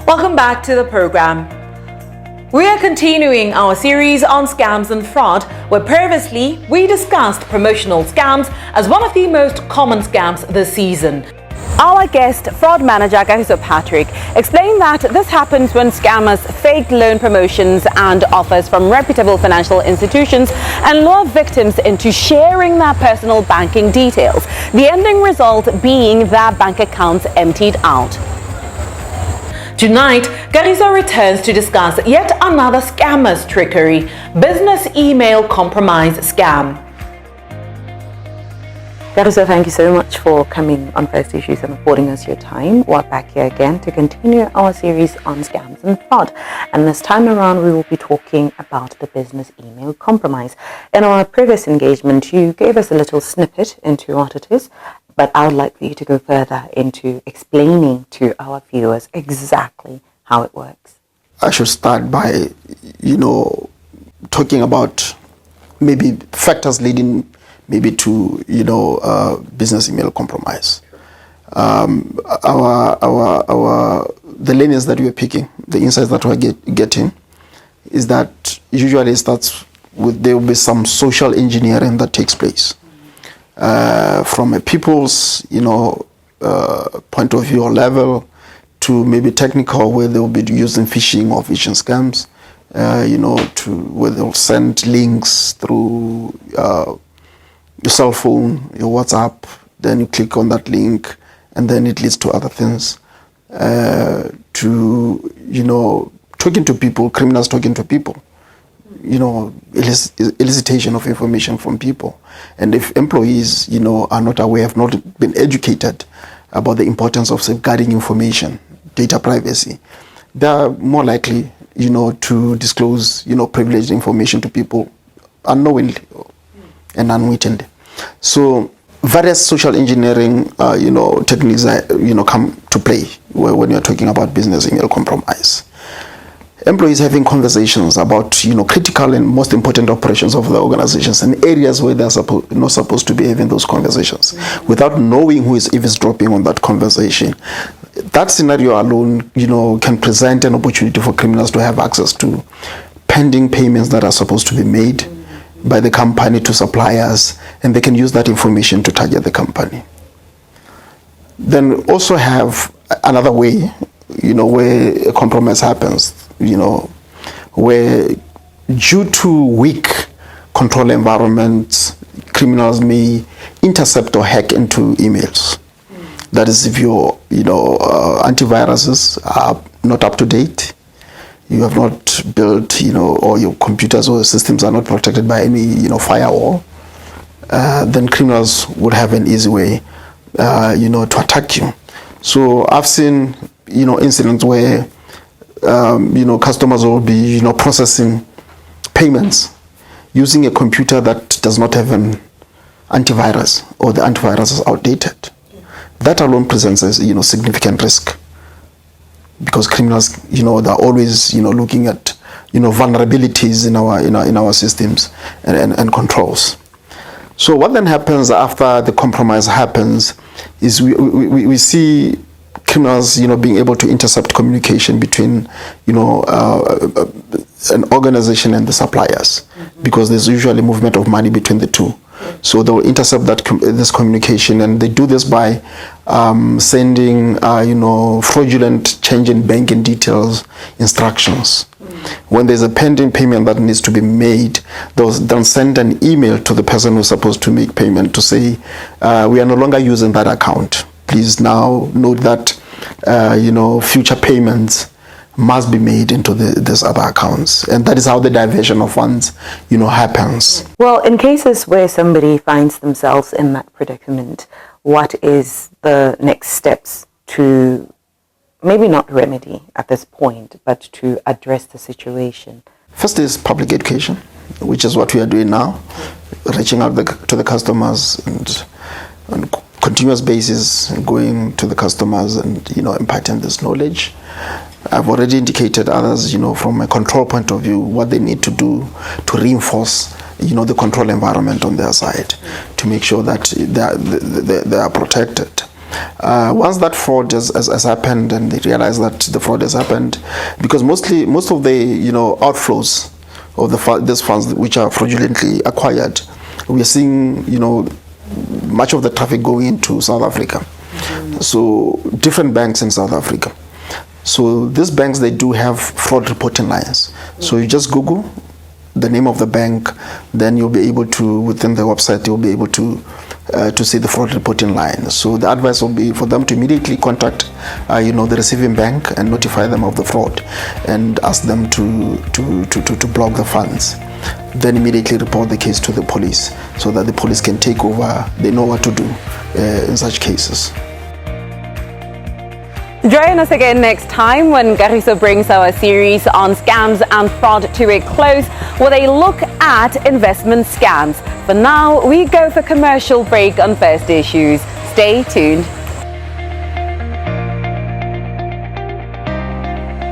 Welcome back to the program. We are continuing our series on scams and fraud, where previously we discussed promotional scams as one of the most common scams this season. Our guest, fraud manager Kagiso Patrick, explained that this happens when scammers fake loan promotions and offers from reputable financial institutions and lure victims into sharing their personal banking details, the ending result being their bank accounts emptied out. Tonight, Kagiso returns to discuss yet another scammer's trickery: business email compromise scam. Kagiso, thank you so much for coming on First Issues and affording us your time. We're back here again to continue our series on scams and fraud. And this time around, we will be talking about the business email compromise. In our previous engagement, you gave us a little snippet into what it is, but I would like for you to go further into explaining to our viewers exactly how it works. I should start by, talking about maybe factors leading maybe to, business email compromise. The lanes that we're picking, the insights that we're getting, is that usually it starts with, there will be some social engineering that takes place. From a people's, point of view or level, to maybe technical, where they will be using phishing or phishing scams, to where they'll send links through your cell phone, your WhatsApp, then you click on that link, and then it leads to other things, to, talking to people, criminals talking to people, elicitation of information from people. And if employees, are not aware, have not been educated about the importance of safeguarding information, data privacy, they are more likely, to disclose, privileged information to people unknowingly and unwittingly. So various social engineering, techniques, come to play when you're talking about business email compromise. Employees having conversations about, critical and most important operations of the organizations and areas where they're not supposed to be having those conversations, without knowing who is eavesdropping on that conversation. That scenario alone, can present an opportunity for criminals to have access to pending payments that are supposed to be made by the company to suppliers, and they can use that information to target the company. Then also have another way, where a compromise happens, where due to weak control environments, criminals may intercept or hack into emails. That is, if your antiviruses are not up to date, you have not built, or your computers or systems are not protected by any, firewall, then criminals would have an easy way, to attack you. So I've seen, incidents where, customers will be, processing payments using a computer that does not have an antivirus, or the antivirus is outdated. That alone presents a, significant risk, because criminals, they're always, looking at, vulnerabilities in our systems and controls. So what then happens after the compromise happens is we see criminals, being able to intercept communication between, an organization and the suppliers, because there's usually movement of money between the two. So they'll intercept this communication, and they do this by sending, fraudulent change in banking details instructions. When there's a pending payment that needs to be made, they'll send an email to the person who's supposed to make payment to say, we are no longer using that account. Please now note that, future payments must be made into these other accounts. And that is how the diversion of funds, happens. Well, in cases where somebody finds themselves in that predicament, what is the next steps to maybe not remedy at this point, but to address the situation? First is public education, which is what we are doing now, reaching out to the customers and on continuous basis, going to the customers and, imparting this knowledge. I've already indicated others, from a control point of view, what they need to do to reinforce, the control environment on their side, to make sure that they are protected. Once that fraud has happened and they realize that the fraud has happened, because most of the outflows of these funds which are fraudulently acquired, we are seeing much of the traffic going into South Africa. So different banks in South Africa. So these banks, they do have fraud reporting lines. So you just Google the name of the bank, then you'll be able to, within the website, you'll be able to see the fraud reporting line. So the advice will be for them to immediately contact the receiving bank and notify them of the fraud and ask them to block the funds. Then immediately report the case to the police so that the police can take over. They know what to do in such cases. Join us again next time when Kagiso brings our series on scams and fraud to a close with a look at investment scams. For now, we go for commercial break on First Issues. Stay tuned.